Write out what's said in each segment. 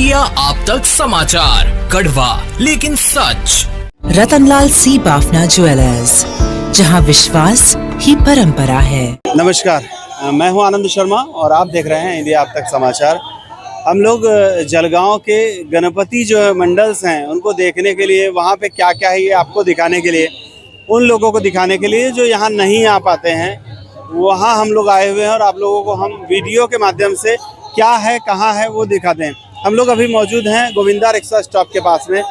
India आप तक समाचार, कड़वा लेकिन सच। रतनलाल सी बाफना ज्वेलर्स, जहां विश्वास ही परंपरा है। नमस्कार, मैं हूं आनंद शर्मा और आप देख रहे हैं इंडिया आप तक समाचार। हम लोग जलगांव के गणपति जो मंडल्स हैं उनको देखने के लिए, वहां पे क्या क्या है ये आपको दिखाने के लिए, उन लोगों को दिखाने के लिए जो यहाँ नहीं आ पाते हैं, वहाँ हम लोग आए हुए हैं और आप लोगों को हम वीडियो के माध्यम से क्या है कहाँ है वो दिखाते हैं। हम लोग अभी मौजूद हैं गोविंदा रिक्शा स्टॉप के पास में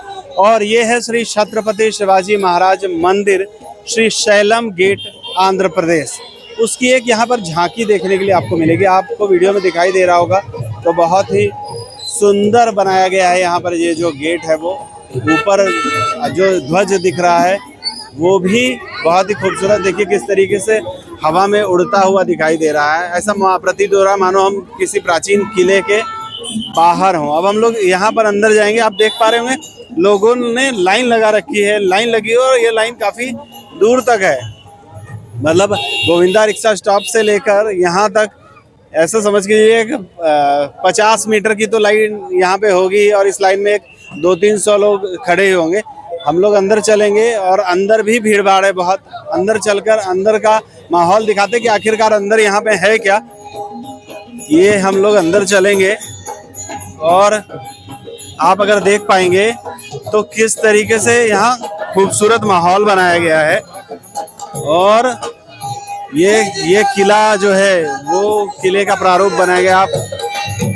और ये है श्री छत्रपति शिवाजी महाराज मंदिर, श्री शैलम गेट, आंध्र प्रदेश। उसकी एक यहाँ पर झांकी देखने के लिए आपको मिलेगी। आपको वीडियो में दिखाई दे रहा होगा तो बहुत ही सुंदर बनाया गया है। यहाँ पर ये जो गेट है वो ऊपर जो ध्वज दिख रहा है वो भी बहुत ही खूबसूरत। देखिए किस तरीके से हवा में उड़ता हुआ दिखाई दे रहा है। ऐसा प्रतीत हो रहा है मानो हम किसी प्राचीन किले के बाहर हों। अब हम लोग यहाँ पर अंदर जाएंगे। आप देख पा रहे होंगे लोगों ने लाइन लगा रखी है, लाइन लगी है और ये लाइन काफ़ी दूर तक है। मतलब गोविंदा रिक्शा स्टॉप से लेकर यहाँ तक ऐसा समझ लीजिए 50 मीटर की तो लाइन यहाँ पे होगी और इस लाइन में 200-300 लोग खड़े होंगे। हम लोग अंदर चलेंगे और अंदर भी भीड़ भाड़ है बहुत। अंदर चलकर अंदर का माहौल दिखाते कि आखिरकार अंदर यहाँ पे है क्या। ये हम लोग अंदर चलेंगे और आप अगर देख पाएंगे तो किस तरीके से यहाँ खूबसूरत माहौल बनाया गया है। और ये किला जो है वो किले का प्रारूप बनाया गया। आप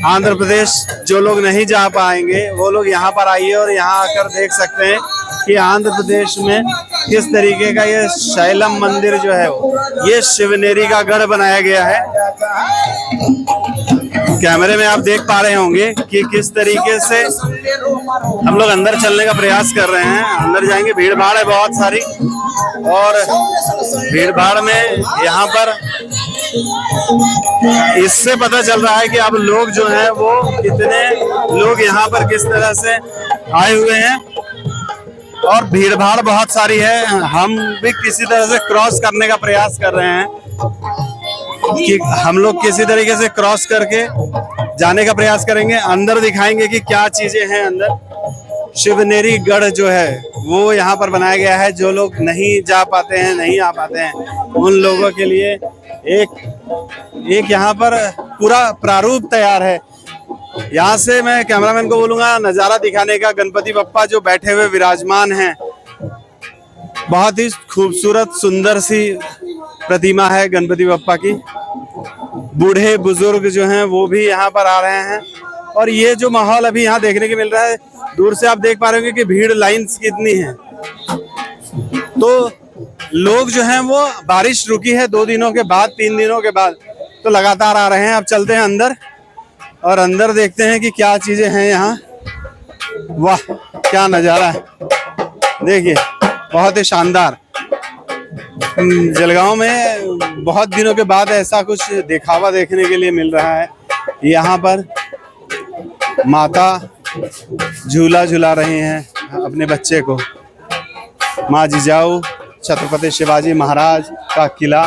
आंध्र प्रदेश जो लोग नहीं जा पाएंगे वो लोग यहाँ पर आइए और यहाँ आकर देख सकते हैं कि आंध्र प्रदेश में किस तरीके का ये शैलम मंदिर जो है ये शिवनेरी का गढ़ बनाया गया है। कैमरे में आप देख पा रहे होंगे कि किस तरीके से हम लोग अंदर चलने का प्रयास कर रहे हैं। अंदर जाएंगे, भीड़ भाड़ है बहुत सारी और भीड़ भाड़ में यहाँ पर इससे पता चल रहा है कि अब लोग जो हैं वो कितने लोग यहाँ पर किस तरह से आए हुए हैं और भीड़ भाड़ बहुत सारी है। हम भी किसी तरह से क्रॉस करने का प्रयास कर रहे हैं कि हम लोग किसी तरीके से क्रॉस करके जाने का प्रयास करेंगे। अंदर दिखाएंगे कि क्या चीजें हैं अंदर। शिवनेरी गढ़ जो है वो यहाँ पर बनाया गया है। जो लोग नहीं जा पाते हैं, नहीं आ पाते हैं, उन लोगों के लिए एक यहाँ पर पूरा प्रारूप तैयार है। यहाँ से मैं कैमरामैन को बोलूँगा नज़ारा दिखाने का। गणपति बप्पा जो बैठे हुए विराजमान हैं, बहुत ही खूबसूरत सुंदर सी प्रतिमा है गणपति बप्पा की। बूढ़े बुजुर्ग जो हैं वो भी यहाँ पर आ रहे हैं और ये जो माहौल अभी यहाँ देखने को मिल रहा है, दूर से आप देख पा रहे होंगे कि भीड़ लाइन्स कितनी है। तो लोग जो हैं वो, बारिश रुकी है 2 दिनों के बाद, 3 दिनों के बाद, तो लगातार आ रहे हैं। अब चलते हैं अंदर और अंदर देखते हैं कि क्या चीजें हैं यहाँ। वाह क्या नज़ारा है, देखिए बहुत ही शानदार। जलगांव में बहुत दिनों के बाद ऐसा कुछ दिखावा देखने के लिए मिल रहा है। यहाँ पर माता झूला झूला रही हैं अपने बच्चे को। माँ जिजाऊ, छत्रपति शिवाजी महाराज का किला,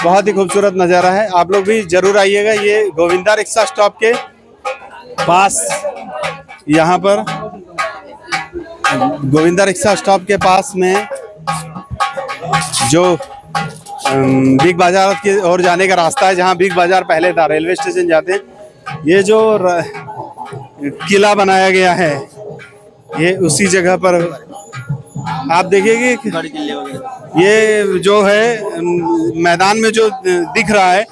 बहुत ही खूबसूरत नज़ारा है। आप लोग भी जरूर आइएगा। ये गोविंदा रिक्शा स्टॉप के पास, यहाँ पर गोविंदा रिक्शा स्टॉप के पास में जो बिग बाजार की ओर जाने का रास्ता है, जहाँ बिग बाजार पहले था, रेलवे स्टेशन जाते हैं, ये जो किला बनाया गया है ये उसी जगह पर आप देखिए कि ये जो है मैदान में जो दिख रहा है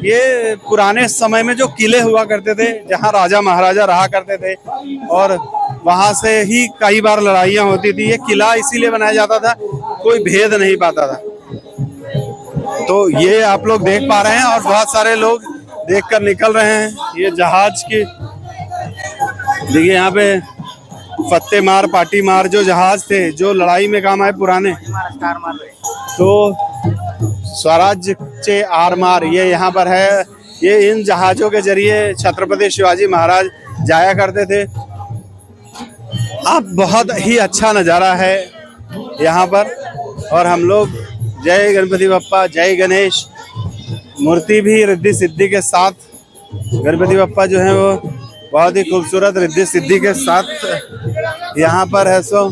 ये पुराने समय में जो किले हुआ करते थे, जहाँ राजा महाराजा रहा करते थे और वहाँ से ही कई बार लड़ाइयाँ होती थी। ये किला इसीलिए बनाया जाता था, कोई भेद नहीं पाता था। तो ये आप लोग देख पा रहे हैं और बहुत सारे लोग देखकर निकल रहे हैं। ये जहाज की देखिए, यहाँ पे फत्ते मार पाटी मार जो जहाज थे जो लड़ाई में काम आए पुराने, तो स्वराज्य चे आर मार ये यहाँ पर है। ये इन जहाज़ों के जरिए छत्रपति शिवाजी महाराज जाया करते थे। अब बहुत ही अच्छा नज़ारा है यहाँ पर और हम लोग जय गणपति बप्पा, जय गणेश, मूर्ति भी रिद्धि सिद्धि के साथ गणपति बप्पा जो है वो बहुत ही खूबसूरत रिद्धि सिद्धि के साथ यहाँ पर है। सो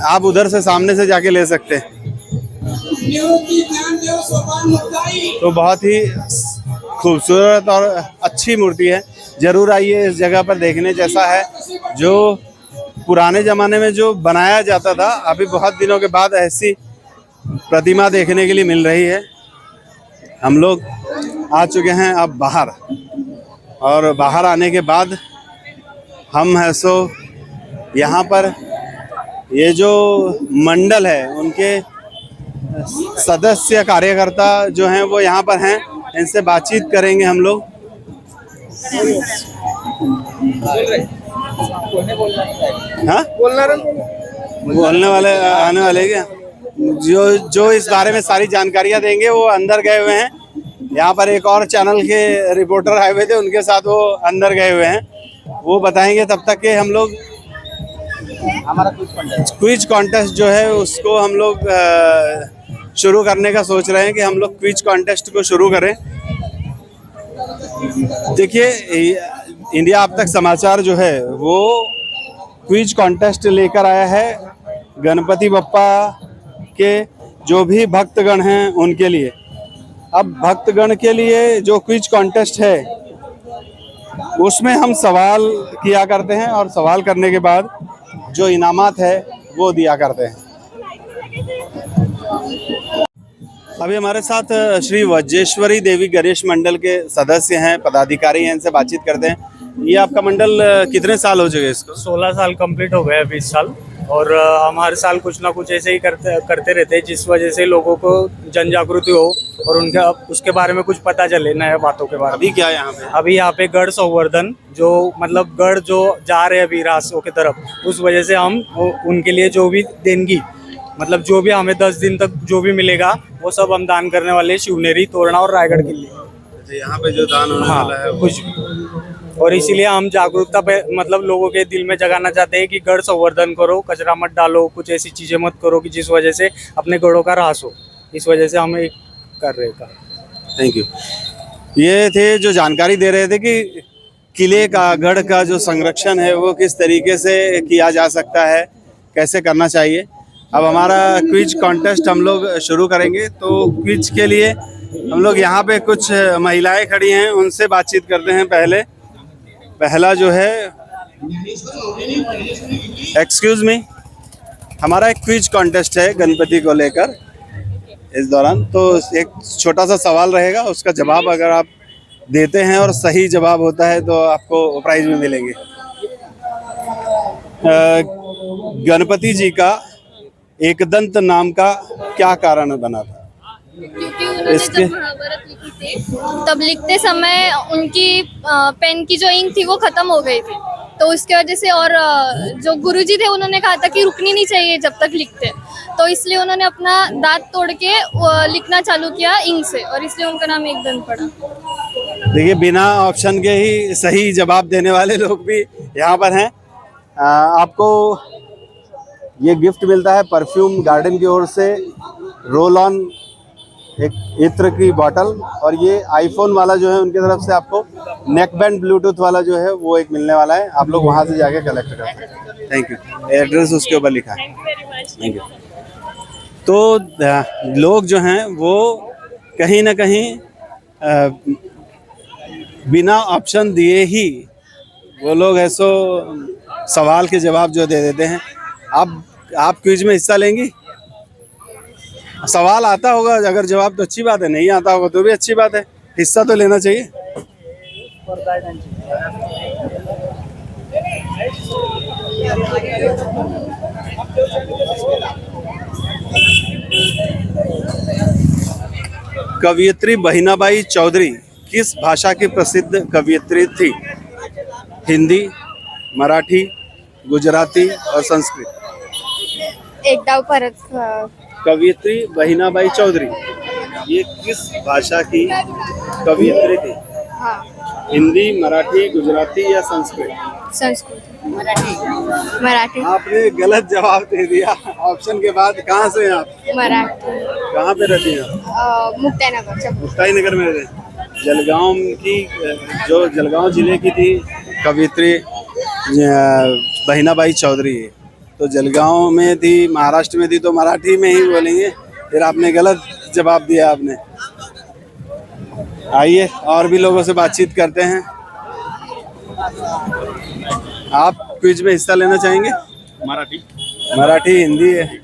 आप उधर से सामने से जाके ले सकते हैं। तो बहुत ही खूबसूरत और अच्छी मूर्ति है। जरूर आइए, इस जगह पर देखने जैसा है। जो पुराने ज़माने में जो बनाया जाता था, अभी बहुत दिनों के बाद ऐसी प्रतिमा देखने के लिए मिल रही है। हम लोग आ चुके हैं अब बाहर, और बाहर आने के बाद हम है सो यहाँ पर ये जो मंडल है उनके सदस्य कार्यकर्ता जो हैं वो यहाँ पर हैं। इनसे बातचीत करेंगे हम लोग। हाँ, बोलने वाले आने वाले क्या? जो इस बारे में सारी जानकारियाँ देंगे वो अंदर गए हुए हैं। यहाँ पर एक और चैनल के रिपोर्टर आए हुए थे, उनके साथ वो अंदर गए हुए हैं। वो बताएंगे। तब तक के हम लोग हमारा क्विज कॉन्टेस्ट जो है उसको हम लोग शुरू करने का सोच रहे हैं कि हम लोग क्विज कॉन्टेस्ट को शुरू करें। देखिए, इंडिया अब तक समाचार जो है वो क्विज कॉन्टेस्ट लेकर आया है गणपति बप्पा के जो भी भक्तगण हैं उनके लिए। अब भक्तगण के लिए जो क्विज कॉन्टेस्ट है उसमें हम सवाल किया करते हैं, और सवाल करने के बाद जो इनामात है वो दिया करते हैं। अभी हमारे साथ श्री वज्रेश्वरी देवी गणेश मंडल के सदस्य हैं, पदाधिकारी हैं। इनसे बातचीत करते हैं। ये आपका मंडल कितने साल हो चुके इसको? 16 साल कंप्लीट हो गए हैं, 20 साल। और हम हर साल कुछ ना कुछ ऐसे ही करते रहते हैं, जिस वजह से लोगों को जन जागृति हो और उनके उसके बारे में कुछ पता चले, नए बातों के बारे में। अभी क्या है यहाँ पे? अभी यहाँ पे गढ़ संवर्धन, जो मतलब गढ़ जो जा रहे हैं अभी रासों की तरफ, उस वजह से हम उनके लिए जो भी देंगी, मतलब जो भी हमें 10 दिन तक जो भी मिलेगा वो सब हम दान करने वाले हैं शिवनेरी, तोरणा और रायगढ़ के लिए। यहाँ पे जो दान होने वाला है कुछ, और इसीलिए हम जागरूकता पे मतलब लोगों के दिल में जगाना चाहते हैं कि गढ़ संवर्धन करो, कचरा मत डालो, कुछ ऐसी चीजें मत करो कि जिस वजह से अपने गढ़ों का ह्रास हो। इस वजह से हम एक कर रहे हैं। Thank you. ये थे जो जानकारी दे रहे थे कि किले का, गढ़ का जो संरक्षण है वो किस तरीके से किया जा सकता है, कैसे करना चाहिए। अब हमारा क्विज कॉन्टेस्ट हम लोग शुरू करेंगे। तो क्विज के लिए हम लोग यहाँ पे कुछ महिलाएं खड़ी हैं, उनसे बातचीत करते हैं। पहला जो है, एक्सक्यूज मी, हमारा एक क्विज कॉन्टेस्ट है गणपति को लेकर इस दौरान। तो एक छोटा सा सवाल रहेगा, उसका जवाब अगर आप देते हैं और सही जवाब होता है तो आपको प्राइज भी मिलेंगे। गणपति जी का एकदंत नाम का क्या कारण बना था? क्योंकि उन्होंने जब महाभारत लिखी थी तब लिखते समय उनकी पेन की जो इंक थी वो खत्म हो गई थी, तो उसके वजह से। और जो गुरुजी थे उन्होंने कहा था कि रुकनी नहीं चाहिए जब तक लिखते, तो इसलिए उन्होंने अपना दांत तोड़ के लिखना चालू किया इंक से, और इसलिए उनका नाम एकदंत पड़ा। देखिए, बिना ऑप्शन के ही सही जवाब देने वाले लोग भी यहाँ पर हैं। आपको ये गिफ्ट मिलता है परफ्यूम गार्डन की ओर से, रोल ऑन एक इत्र की बॉटल, और ये आईफोन वाला जो है उनकी तरफ से आपको नेक बैंड ब्लूटूथ वाला जो है वो एक मिलने वाला है। आप लोग वहाँ से जाके कलेक्ट कर सकते हैं। Thank you. एड्रेस उसके ऊपर लिखा है। Thank you. तो लोग जो हैं वो कहीं ना कहीं बिना ऑप्शन दिए ही वो लोग ऐसो सवाल के जवाब जो दे देते हैं। आप क्विज में हिस्सा लेंगी? सवाल आता होगा, अगर जवाब तो अच्छी बात है, नहीं आता होगा तो भी अच्छी बात है, हिस्सा तो लेना चाहिए। कवयित्री बहिनाबाई चौधरी किस भाषा की प्रसिद्ध कवयित्री थी? हिंदी, मराठी, गुजराती और संस्कृत। एकदा परत कवयित्री बहिनाबाई चौधरी ये किस भाषा की कवयित्री थी? हाँ, हिंदी, मराठी, गुजराती या संस्कृत? संस्कृत, मराठी। आपने गलत जवाब दे दिया ऑप्शन के बाद। कहाँ से हैं आप? मराठी। कहाँ पे रहती हैं आप? मुक्ताईनगर। मुक्ताईनगर में रहते हैं। जलगांव की जो जलगांव जिले की थी कवियत्री बहिनाबाई चौधरी है, तो जलगांव में थी, महाराष्ट्र में थी, तो मराठी में ही बोलेंगे। फिर आपने गलत जवाब दिया आपने। आइए और भी लोगों से बातचीत करते हैं। आप क्विज में हिस्सा लेना चाहेंगे? मराठी हिंदी है।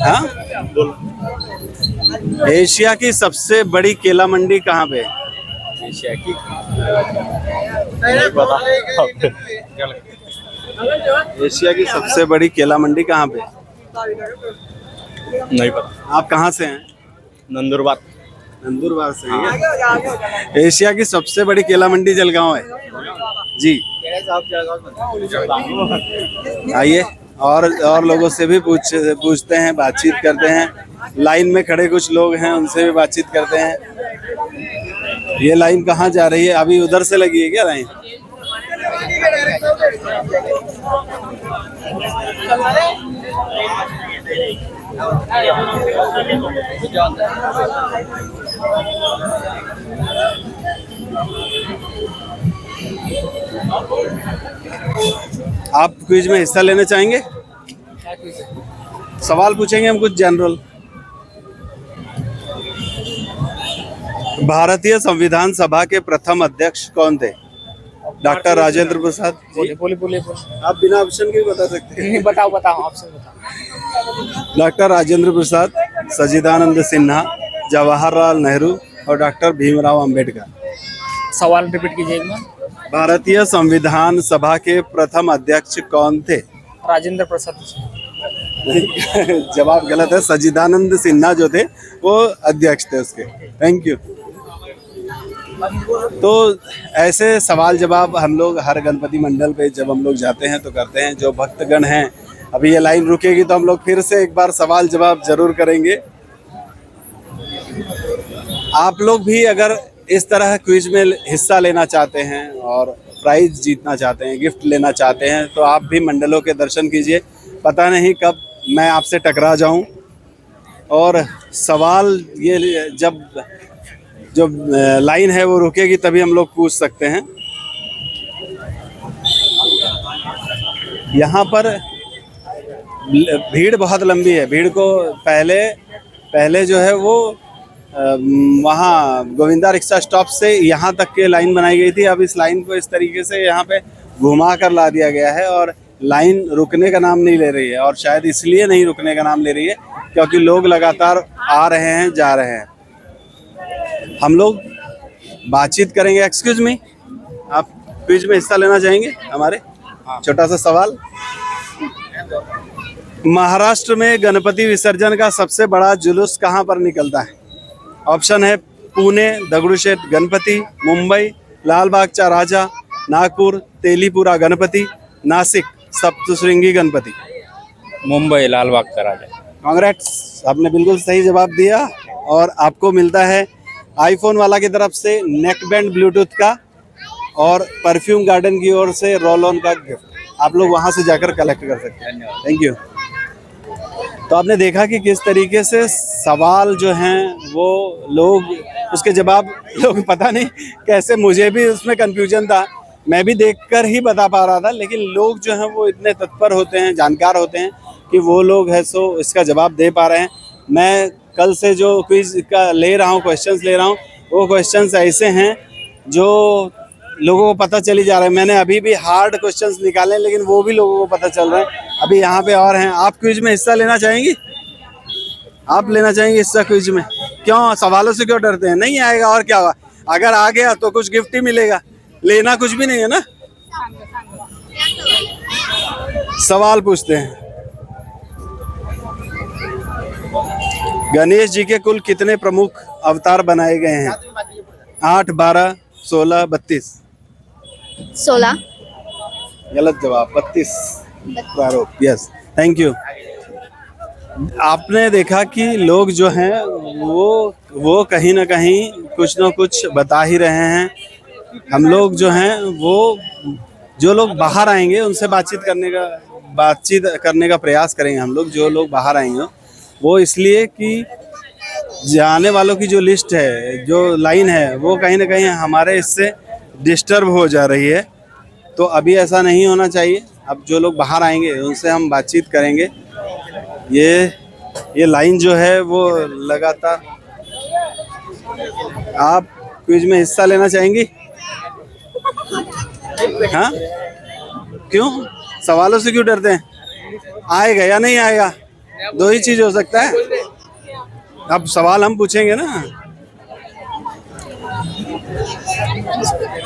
हाँ? एशिया की सबसे बड़ी केला मंडी कहाँ पे है? एशिया की एशिया की सबसे बड़ी केला मंडी कहाँ पे है? नहीं पता। आप कहाँ से हैं? नंदुरबार। नंदुरबार से हैं। एशिया की सबसे बड़ी केला मंडी जलगांव है जी। आइए और लोगों से भी पूछते हैं, बातचीत करते हैं। लाइन में खड़े कुछ लोग हैं, उनसे भी बातचीत करते हैं। ये लाइन कहाँ जा रही है? अभी उधर से लगी है क्या लाइन? आप क्विज में हिस्सा लेना चाहेंगे? सवाल पूछेंगे हम कुछ जनरल। भारतीय संविधान सभा के प्रथम अध्यक्ष कौन थे? डॉक्टर राजेंद्र प्रसाद। बोले आप बिना ऑप्शन के भी बता सकते हैं। बताओ ऑप्शन बताओ। डॉक्टर राजेंद्र प्रसाद, सच्चिदानंद सिन्हा, जवाहरलाल नेहरू और डॉक्टर भीमराव अंबेडकर। सवाल रिपीट कीजिए एक बार। भारतीय संविधान सभा के प्रथम अध्यक्ष कौन थे? राजेंद्र प्रसाद। जवाब गलत है। सच्चिदानंद सिन्हा जो थे वो अध्यक्ष थे उसके। Thank you. तो ऐसे सवाल जवाब हम लोग हर गणपति मंडल पे जब हम लोग जाते हैं तो करते हैं। जो भक्तगण हैं, अभी ये लाइन रुकेगी तो हम लोग फिर से एक बार सवाल जवाब जरूर करेंगे। आप लोग भी अगर इस तरह क्विज में हिस्सा लेना चाहते हैं और प्राइज जीतना चाहते हैं, गिफ्ट लेना चाहते हैं, तो आप भी मंडलों के दर्शन कीजिए। पता नहीं कब मैं आपसे टकरा जाऊं। और सवाल ये जब लाइन है वो रुकेगी तभी हम लोग पूछ सकते हैं। यहाँ पर भीड़ बहुत लंबी है। भीड़ को पहले जो है वो वहाँ गोविंदा रिक्शा स्टॉप से यहाँ तक के लाइन बनाई गई थी। अब इस लाइन को इस तरीके से यहाँ पे घुमा कर ला दिया गया है और लाइन रुकने का नाम नहीं ले रही है। और शायद इसलिए नहीं रुकने का नाम ले रही है क्योंकि लोग लगातार आ रहे हैं, जा रहे हैं। हम लोग बातचीत करेंगे। एक्सक्यूज मी, आप क्विज में हिस्सा लेना चाहेंगे? हमारे छोटा सा सवाल। महाराष्ट्र में गणपति विसर्जन का सबसे बड़ा जुलूस कहाँ पर निकलता है? ऑप्शन है पुणे दगडूशेठ गणपति, मुंबई लालबागचा राजा, नागपुर तेलीपुरा गणपति, नासिक सप्तशृंगी गणपति। मुंबई लालबागचा राजा। कांग्रेट्स, आपने बिल्कुल सही जवाब दिया और आपको मिलता है आईफोन वाला की तरफ से नेक बैंड ब्लूटूथ का और परफ्यूम गार्डन की ओर से रोल ऑन का गिफ्ट। आप लोग वहां से जाकर कलेक्ट कर सकते हैं। Thank you. तो आपने देखा कि किस तरीके से सवाल जो हैं वो लोग उसके जवाब लोग पता नहीं कैसे, मुझे भी उसमें कंफ्यूजन था। मैं भी देखकर ही बता पा रहा था, लेकिन लोग जो हैं वो इतने तत्पर होते हैं, जानकार होते हैं कि वो लोग है सो इसका जवाब दे पा रहे हैं। मैं कल से जो क्विज का ले रहा हूँ, क्वेश्चंस ले रहा हूँ, वो क्वेश्चंस ऐसे हैं जो लोगों को पता चली जा रहा है। मैंने अभी भी हार्ड क्वेश्चंस निकाले लेकिन वो भी लोगों को पता चल रहा है। अभी यहाँ पे और हैं। आप क्विज में हिस्सा लेना चाहेंगी? आप लेना चाहेंगे हिस्सा क्विज में? क्यों, सवालों से क्यों डरते हैं? नहीं आएगा और क्या होगा? अगर आ गया तो कुछ गिफ्ट ही मिलेगा, लेना कुछ भी नहीं है ना। सवाल पूछते हैं। गणेश जी के कुल कितने प्रमुख अवतार बनाए गए हैं? 8, 12, 16, 32। 16। गलत जवाब, 32 प्रारूप। Yes, thank you. आपने देखा कि लोग जो हैं वो कहीं ना कहीं कुछ ना कुछ बता ही रहे हैं। हम लोग जो हैं वो जो लोग बाहर आएंगे उनसे बातचीत करने का बातचीत करने का प्रयास करेंगे हम लोग, जो लोग बाहर आएंगे वो इसलिए कि जाने वालों की जो लिस्ट है, जो लाइन है, वो कहीं ना कहीं हमारे इससे डिस्टर्ब हो जा रही है। तो अभी ऐसा नहीं होना चाहिए। अब जो लोग बाहर आएंगे उनसे हम बातचीत करेंगे। ये लाइन जो है वो लगातार। आप क्विज में हिस्सा लेना चाहेंगी? हाँ, क्यों? सवालों से क्यों डरते हैं? आएगा या नहीं आएगा, दो ही चीज हो सकता है। अब सवाल हम पूछेंगे ना।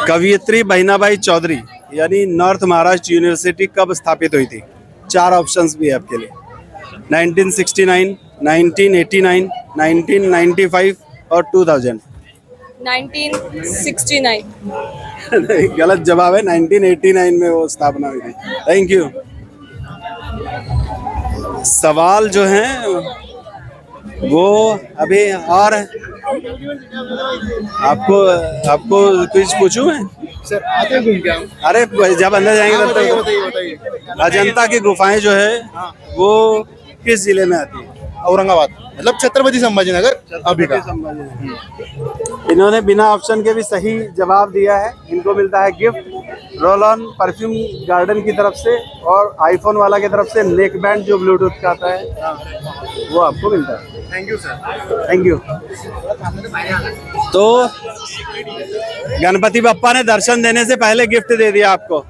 कवयित्री बहिनाबाई चौधरी यानी नॉर्थ महाराष्ट्र यूनिवर्सिटी कब स्थापित हुई थी? 4 ऑप्शंस भी है आपके लिए। 1969, 1989, 1995 और 2000। 1969। नहीं, गलत जवाब है। 1989 में वो स्थापना हुई थी। Thank you. सवाल जो है वो अभी और आपको क्विज पूछूं मैं? सर आते हैं घूम के हम। अरे जब अंदर जाएंगे तब तक बताइए। अजंता की गुफाएं जो है वो किस जिले में आती है? औरंगाबाद, मतलब छत्रपति संभाजीनगर अभी का। इन्होंने बिना ऑप्शन के भी सही जवाब दिया है। इनको मिलता है gift roll on perfume garden की तरफ से, और आईफोन वाला की तरफ से नेक बैंड जो ब्लूटूथ का आता है वो आपको मिलता है। Thank you sir. Thank you. तो गणपति बप्पा ने दर्शन देने से पहले गिफ्ट दे दिया आपको।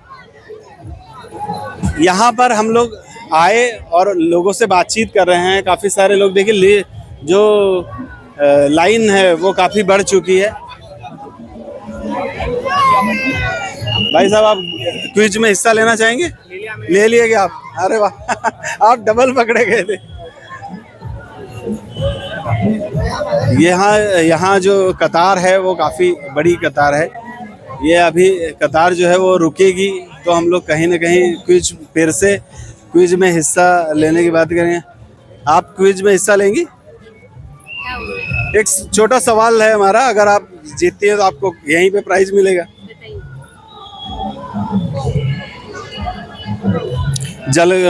यहाँ पर हम लोग आए और लोगों से बातचीत कर रहे हैं। काफ़ी सारे लोग, देखिए जो लाइन है वो काफ़ी बढ़ चुकी है। भाई साहब, आप क्विज में हिस्सा लेना चाहेंगे? ले लिए क्या आप? अरे वाह आप डबल पकड़े गए थे। यहाँ जो कतार है वो काफ़ी बड़ी कतार है। ये अभी कतार जो है वो रुकेगी तो हम लोग कहीं ना कहीं क्विज फिर से क्विज में हिस्सा लेने की बात करेंगे। आप क्विज में हिस्सा लेंगी? एक छोटा सवाल है हमारा, अगर आप जीतती हैं तो आपको यहीं पे प्राइज मिलेगा।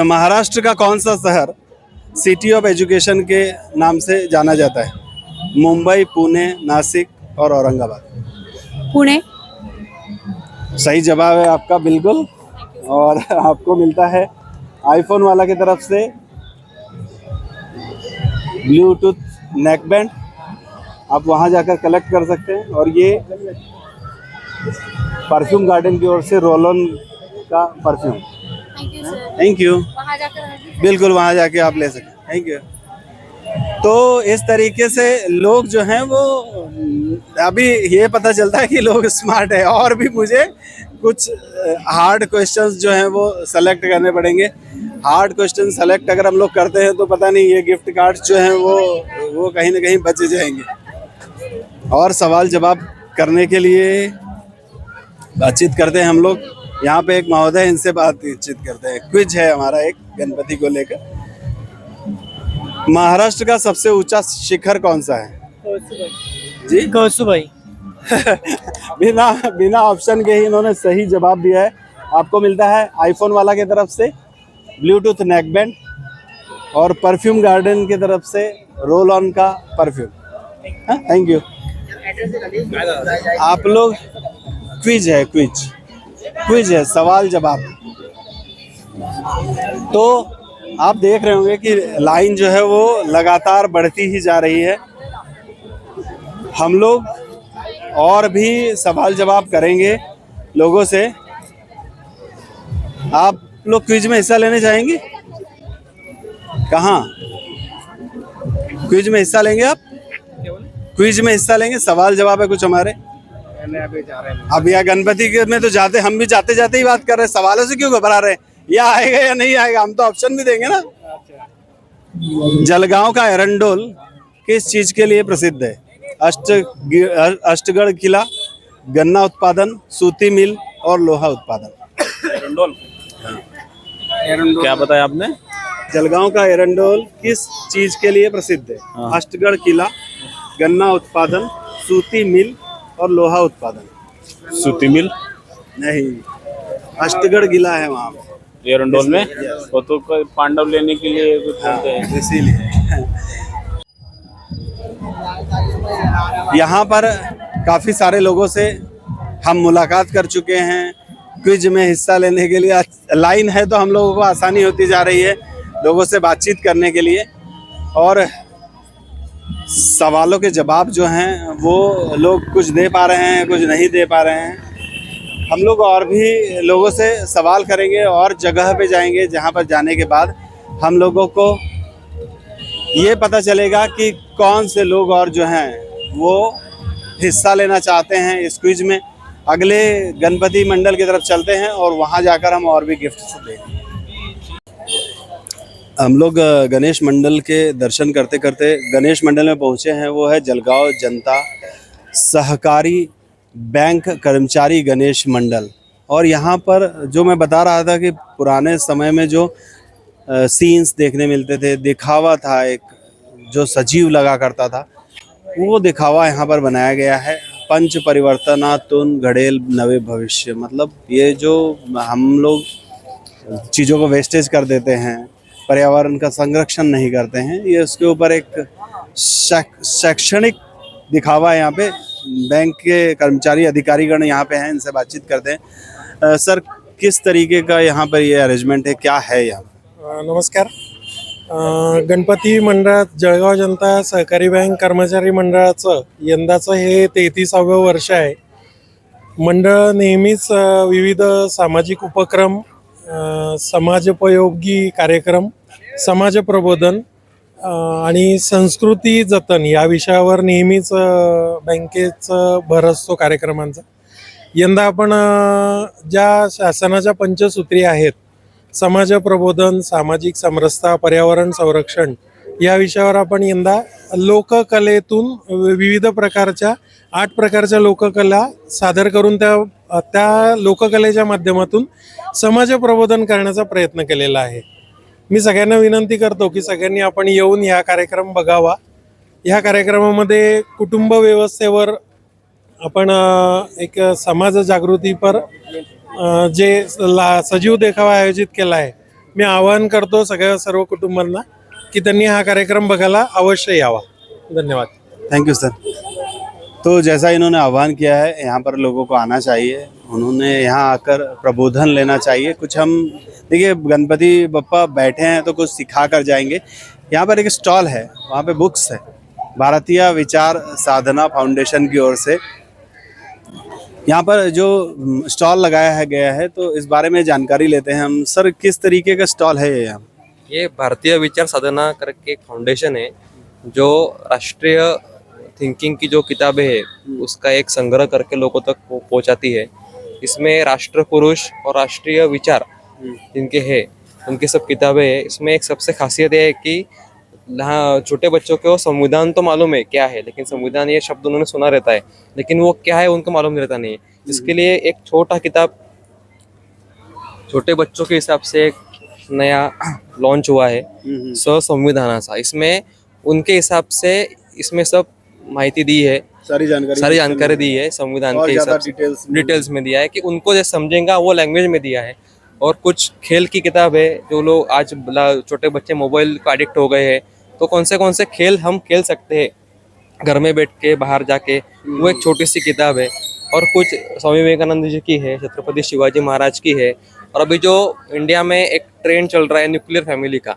महाराष्ट्र का कौन सा शहर सिटी ऑफ एजुकेशन के नाम से जाना जाता है? मुंबई, पुणे, नासिक और औरंगाबाद। पुणे। सही जवाब है आपका, बिल्कुल। और आपको मिलता है आईफोन वाला की तरफ से ब्लूटूथ नेक बैंड। आप वहां जाकर कलेक्ट कर सकते हैं। और ये परफ्यूम गार्डन की ओर से रोल ऑन का परफ्यूम। Thank you. बिल्कुल, वहां जाके आप ले सकते हैं। Thank you. तो इस तरीके से लोग जो हैं वो, अभी ये पता चलता है कि लोग स्मार्ट है। और भी मुझे कुछ हार्ड क्वेश्चंस जो हैं वो सेलेक्ट करने पड़ेंगे। हार्ड क्वेश्चन सेलेक्ट अगर हम लोग करते हैं तो पता नहीं ये गिफ्ट कार्ड जो हैं वो कहीं ना कहीं बच जाएंगे। और सवाल जवाब करने के लिए बातचीत करते हैं हम लोग। यहाँ पे एक महोदय, इनसे बातचीत करते हैं। क्विज है हमारा एक गणपति को लेकर। महाराष्ट्र का सबसे ऊंचा शिखर कौन सा है? जी, कौसुभाई। बिना ऑप्शन के ही इन्होंने सही जवाब दिया है। आपको मिलता है आईफोन वाला की तरफ से ब्लूटूथ नेक बैंड, और परफ्यूम गार्डन की तरफ से रोल ऑन का परफ्यूम। Thank you. आप लोग क्विज है सवाल जवाब। तो आप देख रहे होंगे कि लाइन जो है वो लगातार बढ़ती ही जा रही है। हम लोग और भी सवाल जवाब करेंगे लोगों से। आप लोग क्विज में हिस्सा लेने चाहेंगे? कहाँ क्विज में हिस्सा लेंगे आप? क्विज में हिस्सा लेंगे, सवाल जवाब है कुछ हमारे। अब यहाँ गणपति के में तो जाते, हम भी जाते जाते ही बात कर रहे हैं। सवालों से क्यों घबरा रहे हैं? या आएगा या नहीं आएगा, हम तो ऑप्शन भी देंगे ना। जलगांव का एरंडोल किस चीज के लिए प्रसिद्ध है? अष्टगढ़ किला, गन्ना उत्पादन, सूती मिल और लोहा उत्पादन। एरंडोल। क्या बताया आपने? जलगांव का एरंडोल किस चीज के लिए प्रसिद्ध है? अष्टगढ़ किला, गन्ना उत्पादन, सूती मिल और लोहा उत्पादन। सूती मिल नहीं, अष्टगढ़ किला है वहाँ। एरंडोल में। वो तो कोई पांडव लेने के लिए कुछ बोलते हैं। इसीलिए यहाँ पर काफ़ी सारे लोगों से हम मुलाकात कर चुके हैं। क्विज में हिस्सा लेने के लिए लाइन है तो हम लोगों को आसानी होती जा रही है लोगों से बातचीत करने के लिए, और सवालों के जवाब जो हैं वो लोग कुछ दे पा रहे हैं, कुछ नहीं दे पा रहे हैं। हम लोग और भी लोगों से सवाल करेंगे और जगह पे जाएंगे जहाँ पर जाने के बाद हम लोगों को ये पता चलेगा कि कौन से लोग और जो हैं वो हिस्सा लेना चाहते हैं इस क्विज में। अगले गणपति मंडल की तरफ चलते हैं और वहाँ जाकर हम और भी गिफ्ट्स देंगे। हम लोग गणेश मंडल के दर्शन करते करते गणेश मंडल में पहुँचे हैं। वो है जलगांव जनता सहकारी बैंक कर्मचारी गणेश मंडल। और यहाँ पर जो मैं बता रहा था कि पुराने समय में जो सीन्स देखने मिलते थे, दिखावा था एक जो सजीव लगा करता था, वो दिखावा यहाँ पर बनाया गया है। पंच परिवर्तनातुन घड़ेल नवे भविष्य, मतलब ये जो हम लोग चीज़ों को वेस्टेज कर देते हैं, पर्यावरण का संरक्षण नहीं करते हैं, ये उसके ऊपर एक शैक्षणिक दिखावा है। यहाँ पे बैंक के कर्मचारी अधिकारीगण यहाँ पे हैं, इनसे बातचीत करते हैं। सर, किस तरीके का यहाँ पर ये अरेंजमेंट है, क्या है यहाँ? नमस्कार. गणपती मंडळात जळगाव जनता सहकारी बँक कर्मचारी मंडळाचं यंदाचं हे 33वे वर्ष आहे. मंडळ नेहमीच विविध सामाजिक उपक्रम, समाजोपयोगी कार्यक्रम, समाज प्रबोधन आणि संस्कृती जतन या विषयावर नेहमीच बँकेचं भर असतो कार्यक्रमांचा. यंदा आपण ज्या शासनाच्या पंचसूत्री आहेत, समाज प्रबोधन, सामाजिक समरसता, पर्यावरण संरक्षण या विषयावर आपण यंदा लोककलेतून विविध प्रकारच्या 8 प्रकारच्या लोककला सादर करून त्या लोककलेच्या माध्यमातून समाज प्रबोधन करण्याचा प्रयत्न केलेला आहे. मी सगळ्यांना विनंती करतो की सगळ्यांनी आपण येऊन हा कार्यक्रम बघावा. ह्या कार्यक्रमामध्ये कुटुंब व्यवस्थेवर आपण एक समाज जागृतीपर जे सजीव देखावा आयोजित केला आहे. मी आवाहन करतो सर्व कुटुंबांना की त्यांनी हा कार्यक्रम बघायला अवश्य यावा. धन्यवाद. Thank you sir. तो जैसा इन्होंने आह्वान किया है, यहाँ पर लोगों को आना चाहिए, उन्होंने यहाँ आकर प्रबोधन लेना चाहिए. कुछ हम देखिए गणपति बप्पा बैठे हैं तो कुछ सिखा कर जाएंगे. यहाँ पर एक स्टॉल है, वहाँ पे बुक्स है, भारतीय विचार साधना फाउंडेशन की ओर से यहाँ पर जो स्टॉल लगाया गया है, तो इस बारे में जानकारी लेते हैं हम. सर, किस तरीके का स्टॉल है ये यहाँ? ये भारतीय विचार साधना करके एक फाउंडेशन है जो राष्ट्रीय थिंकिंग की जो किताबें हैं उसका एक संग्रह करके लोगों तक पहुंचाती है. इसमें राष्ट्र पुरुष और राष्ट्रीय विचार जिनके हैं उनकी सब किताबें हैं. इसमें एक सबसे खासियत है कि हाँ, छोटे बच्चों को संविधान तो मालूम है क्या है, लेकिन संविधान ये शब्द उन्होंने सुना रहता है, लेकिन वो क्या है उनको मालूम रहता नहीं है. इसके लिए एक छोटा किताब छोटे बच्चों के हिसाब से एक नया लॉन्च हुआ है, संविधानाचा. इसमें उनके हिसाब से इसमें सब माहिती दी है, सारी जानकारी दी है संविधान के हिसाब से, डिटेल्स में दिया है कि उनको जो समझेगा वो लैंग्वेज में दिया है. और कुछ खेल की किताब है, जो लोग आज छोटे बच्चे मोबाइल को एडिक्ट हो गए हैं, तो कौन से खेल हम खेल सकते हैं घर में बैठ के, बाहर जाके, वो एक छोटी सी किताब है. और कुछ स्वामी विवेकानंद जी की है, छत्रपति शिवाजी महाराज की है. और अभी जो इंडिया में एक ट्रेंड चल रहा है न्यूक्लियर फैमिली का,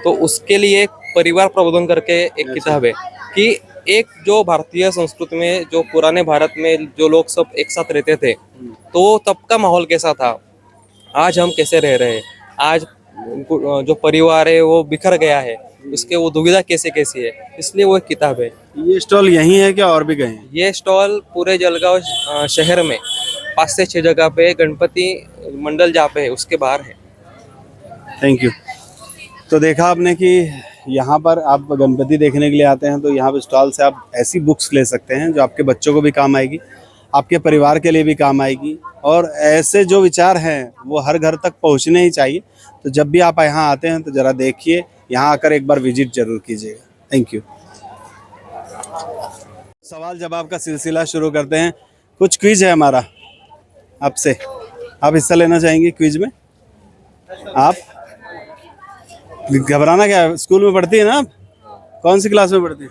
तो उसके लिए परिवार प्रबोधन करके एक किताब है कि एक जो भारतीय संस्कृति में जो पुराने भारत में जो लोग सब एक साथ रहते थे, तो तब का माहौल कैसा था, आज हम कैसे रह रहे हैं, आज जो परिवार है वो बिखर गया है, उसके वो दुविधा कैसे कैसी है, इसलिए वो एक किताब है. ये स्टॉल यहीं है क्या और भी कहीं? ये स्टॉल पूरे जलगांव शहर में 5 से 6 जगह पे, गणपति मंडल जहाँ पे है उसके बाहर है. Thank you. तो देखा आपने कि यहाँ पर आप गणपति देखने के लिए आते हैं तो यहाँ पर स्टॉल से आप ऐसी बुक्स ले सकते हैं जो आपके बच्चों को भी काम आएगी, आपके परिवार के लिए भी काम आएगी, और ऐसे जो विचार हैं वो हर घर तक पहुँचने ही चाहिए. तो जब भी आप यहाँ आते हैं तो ज़रा देखिए, यहाँ आकर एक बार विजिट जरूर कीजिएगा. Thank you. सवाल जवाब का सिलसिला शुरू करते हैं. कुछ क्विज है हमारा आपसे, आप हिस्सा लेना चाहेंगे क्विज में? आप घबराना क्या है? स्कूल में पढ़ती है ना आप? कौन सी क्लास में पढ़ती है?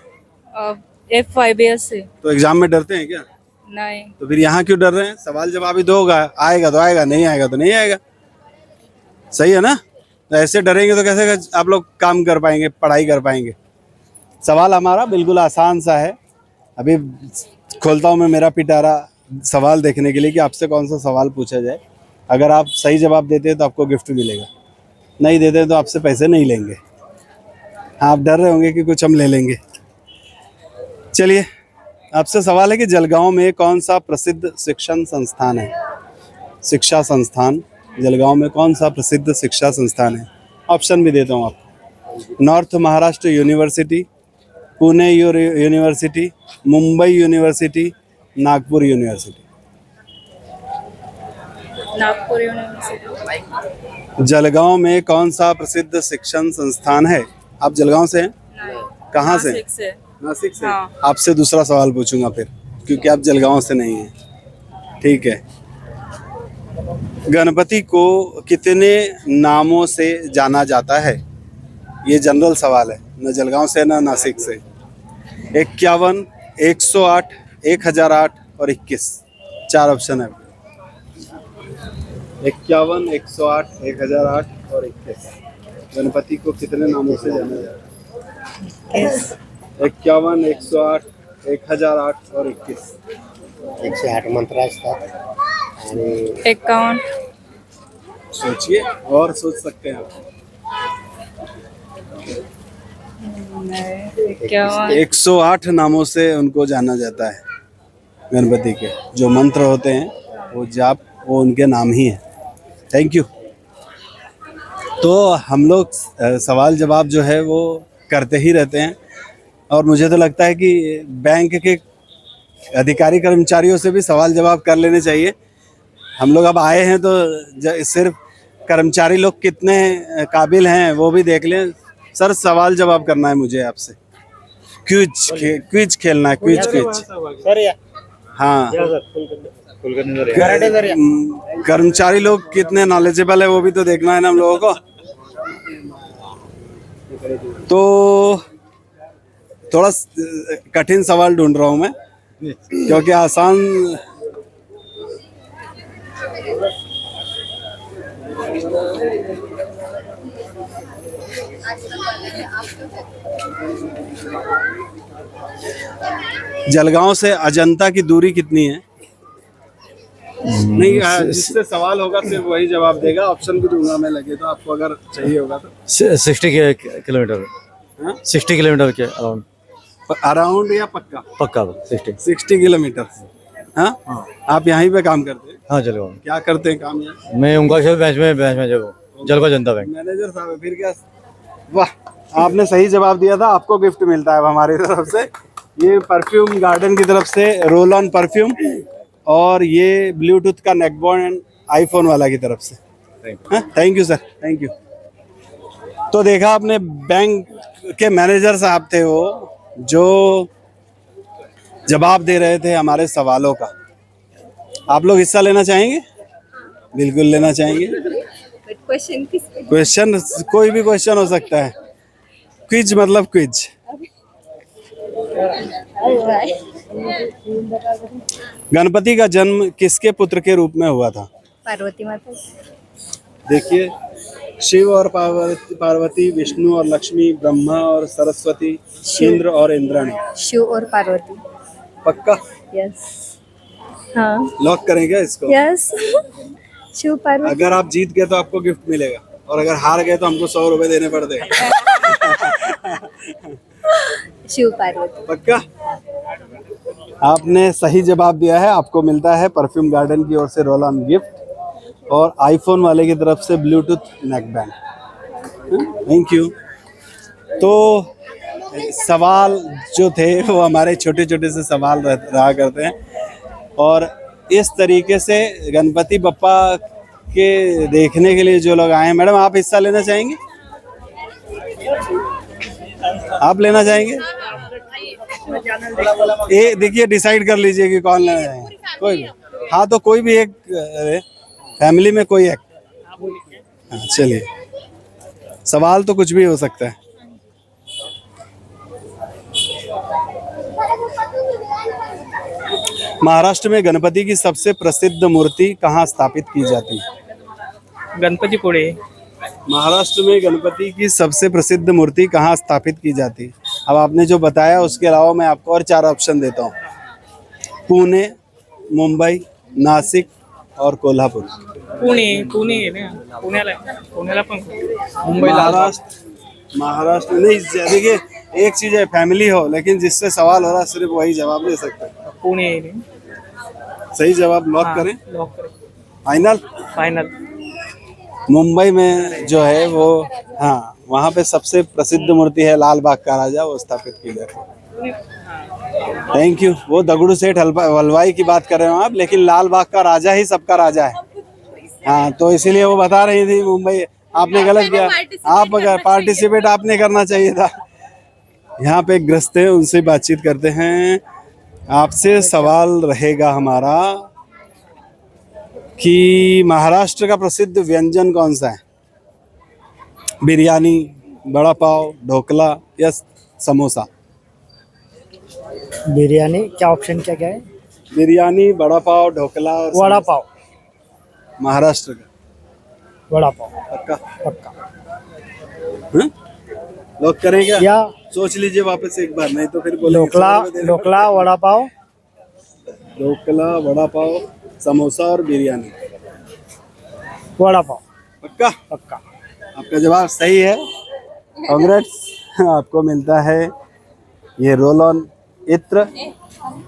F5 से तो एग्जाम में डरते हैं क्या? नहीं। तो फिर यहाँ क्यों डर रहे हैं? सवाल जवाब ही दो होगा, आएगा तो आएगा, नहीं आएगा तो नहीं आएगा। सही है ना? तो ऐसे डरेंगे तो कैसे आप लोग काम कर पाएंगे, पढ़ाई कर पाएंगे? सवाल हमारा बिल्कुल आसान सा है। अभी खोलता हूँ मैं मेरा पिटारा सवाल देखने के लिए कि आपसे कौन सा सवाल पूछा जाए। अगर आप सही जवाब देते हैं तो आपको गिफ्ट मिलेगा, नहीं देते हैं तो आपसे पैसे नहीं लेंगे। आप डर रहे होंगे कि कुछ हम ले लेंगे। चलिए, आपसे सवाल है कि जलगांव में कौन सा प्रसिद्ध शिक्षण संस्थान है? शिक्षा संस्थान जलगांव में कौन सा प्रसिद्ध शिक्षा संस्थान है? ऑप्शन भी देता हूँ आपको। North Maharashtra university, Pune university, Mumbai university, Nagpur university. Nagpur university. Jalgaon में कौन सा प्रसिद्ध शिक्षण संस्थान है? आप जलगांव से हैं? कहाँ से? नासिक से। हाँ। आपसे दूसरा सवाल पूछूंगा फिर, क्योंकि आप जलगांव से नहीं हैं। ठीक है। गणपति को कितने नामों से जाना जाता है? ये जनरल सवाल है, न जलगांव से न नासिक से। 51, 108, 1008 और 21। 4 ऑप्शन है। 51, 108, 1008 और 21। गणपति को कितने नामों से जाना जाता है? 51, 108, 1008 और 21। 108 मंत्र असतात आणि 51। सोचिए, और सोच सकते हैं आप। 108 नामों से उनको जाना जाता है। गणपति के जो मंत्र होते हैं, वो जाप, वो उनके नाम ही है। Thank you. तो हम लोग सवाल जवाब जो है वो करते ही रहते हैं, और मुझे तो लगता है कि बैंक के अधिकारी कर्मचारियों से भी सवाल जवाब कर लेने चाहिए। हम लोग अब आए हैं तो सिर्फ कर्मचारी लोग कितने काबिल हैं वो भी देख लें। सर, सवाल जवाब करना है मुझे आपसे। क्विज खेलना है, क्विज। हाँ, कर्मचारी लोग कितने नॉलेजेबल है वो भी तो देखना है ना हम लोगों को। तो थोड़ा कठिन सवाल ढूंढ रहा हूँ मैं, क्योंकि आसान जलगांव से अजंता की दूरी कितनी है? नहीं, जिससे सवाल होगा सिर्फ वही जवाब देगा। ऑप्शन भी दूंगा मैं, लगे तो आपको अगर चाहिए होगा तो। 60 किलोमीटर। 60 किलोमीटर के अराउंड। अराउंड या पक्का? पक्का 60 किलोमीटर। हाँ, आप यहीं पे काम करते हैं? हाँ, जलगांव। क्या करते हैं काम यहाँ? मैं उनका बैंक में जलगांव जनता बैंक मैनेजर साहब है। फिर क्या? वाह, आपने सही जवाब दिया था, आपको गिफ्ट मिलता है हमारी तरफ से। ये परफ्यूम गार्डन की तरफ से रोल ऑन परफ्यूम, और ये ब्लूटूथ का नेकबैंड आईफोन वाला की तरफ से। Thank you sir, thank you. तो देखा आपने, बैंक के मैनेजर साहब थे वो, जो जवाब दे रहे थे हमारे सवालों का। आप लोग हिस्सा लेना चाहेंगे? बिल्कुल लेना चाहेंगे। क्वेश्चन कोई भी क्वेश्चन हो सकता है। क्विज मतलब क्विज। गणपति का जन्म किसके पुत्र के रूप में हुआ था? पार्वती माता। देखिए, शिव और पार्वती, विष्णु और लक्ष्मी, ब्रह्मा और सरस्वती, इंद्र और इंद्राणी। शिव और पार्वती। पक्का? यस। हाँ। लॉक करेंगे इसको? यस। शिव पार्वती। अगर आप जीत गए तो आपको गिफ्ट मिलेगा, और अगर हार गए तो हमको 100 रुपए देने पड़ते हैं। शिव पार्वती। पक्का? आपने सही जवाब दिया है। आपको मिलता है परफ्यूम गार्डन की ओर से रोल ऑन गिफ्ट, और आईफोन वाले की तरफ से ब्लूटूथ नेकबैंड। Thank you. तो सवाल जो थे वो हमारे छोटे छोटे से सवाल रहा करते हैं, और इस तरीके से गणपति बप्पा के देखने के लिए जो लोग आए हैं। मैडम, आप हिस्सा लेना चाहेंगे? आप लेना चाहेंगे? ये देखिए, डिसाइड कर लीजिए कि कौन लेना चाहेंगे। कोई भी? हाँ, तो कोई भी एक, फैमिली में कोई एक। हाँ, चलिए, सवाल तो कुछ भी हो सकता है। महाराष्ट्र में गणपति की सबसे प्रसिद्ध मूर्ति कहाँ स्थापित की जाती है? गणपतीपुळे. महाराष्ट्र में गणपति की सबसे प्रसिद्ध मूर्ति कहाँ स्थापित की जाती है? अब आपने जो बताया उसके अलावा मैं आपको और 4 ऑप्शन देता हूँ। पुणे, मुंबई, नासिक और कोल्हापुर। पुणे आहे ना, पुण्याला पण महाराष्ट्र नहीं, देखिए एक चीज है फैमिली हो, लेकिन जिससे सवाल हो रहा है सिर्फ वही जवाब दे सकते हैं। पुणे. सही जवाब लॉक करें? लॉक करें. फाइनल। मुंबई में जो है वो, हाँ, वहाँ पे सबसे प्रसिद्ध मूर्ति है लाल बाग का राजा, वो स्थापित की जाती है। Thank you. वो दगड़ू सेठ हलवाई की बात कर रहे हो आप, लेकिन लाल बाग का राजा ही सबका राजा है। हाँ, तो इसीलिए वो बता रही थी मुंबई। आपने गलत किया, आप अगर पार्टिसिपेट आपने करना चाहिए था। यहाँ पे एक ग्रस्त है, उनसे बातचीत करते हैं। आपसे सवाल रहेगा हमारा कि महाराष्ट्र का प्रसिद्ध व्यंजन कौन सा है? बिरयानी, बड़ा पाव, ढोकला या समोसा? बिरयानी. क्या ऑप्शन क्या है? बिरयानी, बड़ा पाव, ढोकला और वड़ा पाव. महाराष्ट्र का वड़ा पाव. पक्का? लॉक करें क्या? या सोच लीजिए वापस एक बार, नहीं तो फिर बोलेंगे ढोकला, वड़ा पाव. ढोकला, वड़ा पाव, समोसा और बिरयानी। वड़ा पाव. पक्का? आपका जवाब सही है, कांग्रेट्स। आपको मिलता है ये रोल ऑन इत्र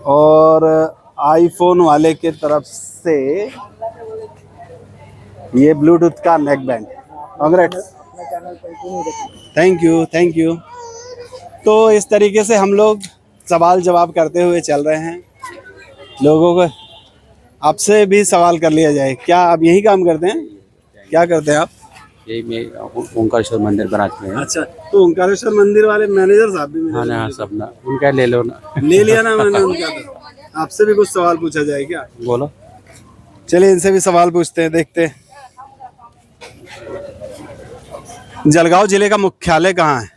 और आईफोन वाले के तरफ से ये ब्लूटूथ का neck band. Congrats, thank you. तो इस तरीके से हम लोग सवाल जवाब करते हुए चल रहे हैं। लोगों को आपसे भी सवाल कर लिया जाए, क्या आप यही काम करते हैं? क्या करते हैं आप? यही मैं ओंकारेश्वर मंदिर ब्रांच में है. अच्छा, तो ओंकारेश्वर मंदिर वाले मैनेजर साहब भी मिले? हाँ, सब ना उनका ले लो ना. ले लिया ना मैंने उनका। तो आपसे भी कुछ सवाल पूछा जाए क्या? बोलो. चलिए इनसे भी सवाल पूछते हैं, देखते हैं। जलगांव जिले का मुख्यालय कहाँ है?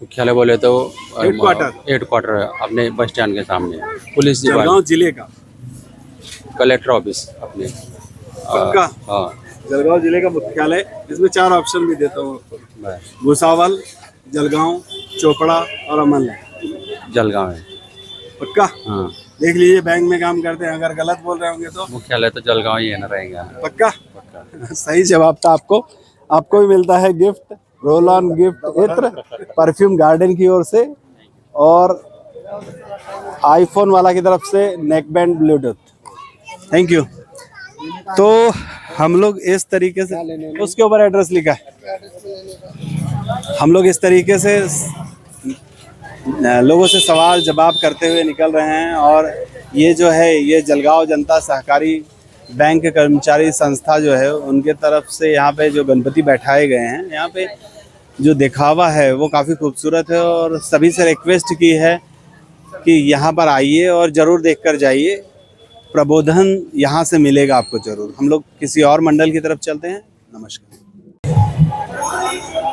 मुख्यालय बोले तो हेडक्वार्टर अपने बस स्टैंड के सामने. पुलिस जलगांव जिले का कलेक्टर ऑफिस अपने. पक्का? हाँ, जलगांव जिले का मुख्यालय। इसमें 4 ऑप्शन भी देता हूँ आपको। भुसावल, जलगांव, चोपड़ा और अमन। जलगांव है. पक्का? हाँ, देख लीजिए, बैंक में काम करते हैं, अगर गलत बोल रहे होंगे तो। मुख्यालय तो जलगांव ही है ना, रहेगा. पक्का? सही जवाब था। आपको भी मिलता है गिफ्ट, रोल ऑन गिफ्ट इत्र परफ्यूम गार्डन की ओर से, और आईफोन वाला की तरफ से neck band Bluetooth. Thank you. तो हम लोग इस तरीके से, उसके ऊपर एड्रेस लिखा है, हम लोग इस तरीके से लोगों से सवाल जवाब करते हुए निकल रहे हैं। और ये जो है, ये जलगांव जनता सहकारी बैंक कर्मचारी संस्था जो है, उनके तरफ से यहाँ पे जो गणपति बैठाए गए हैं, यहाँ पे जो दिखावा है वो काफ़ी खूबसूरत है। और सभी से रिक्वेस्ट की है कि यहाँ पर आइए और ज़रूर देख कर जाइए। प्रबोधन यहाँ से मिलेगा आपको ज़रूर। हम लोग किसी और मंडल की तरफ चलते हैं। नमस्कार।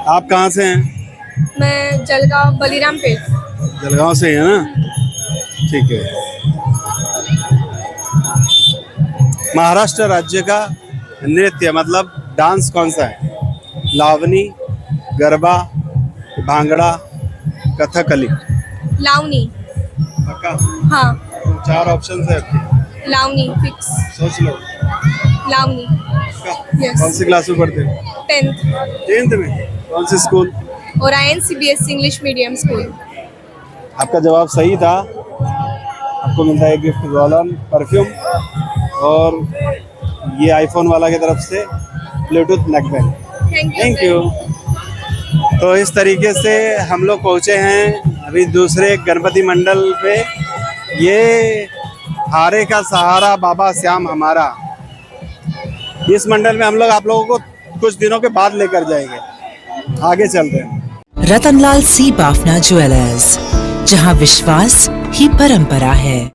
आप कहाँ से हैं? मैं जलगांव बलिराम पेट। जलगांव से है ना? ठीक है। महाराष्ट्र राज्य का नृत्य मतलब डांस कौन सा है? लावनी, गरबा, भांगड़ा, कथकली? लावनी। पक्का? हाँ। तो 4 ऑप्शन है आपके। लावनी फिक्स। सोच लो। लावनी। Yes. कौन सी क्लास में पढ़ते हो? 10th में। कौन सी school? Orion CBSE English medium school. आपका जवाब सही था। आपको मिलता है गिफ्ट रोल ऑन परफ्यूम और ये आईफोन वाला की तरफ से Bluetooth neck band. Thank you. तो इस तरीके से हम लोग पहुँचे हैं अभी दूसरे गणपति मंडल पे। ये हारे का सहारा बाबा श्याम हमारा, इस मंडल में हम लोग आप लोगों को कुछ दिनों के बाद लेकर जाएंगे। आगे चलते हैं। रतनलाल सी बाफना ज्वेलर्स, जहां विश्वास ही परंपरा है।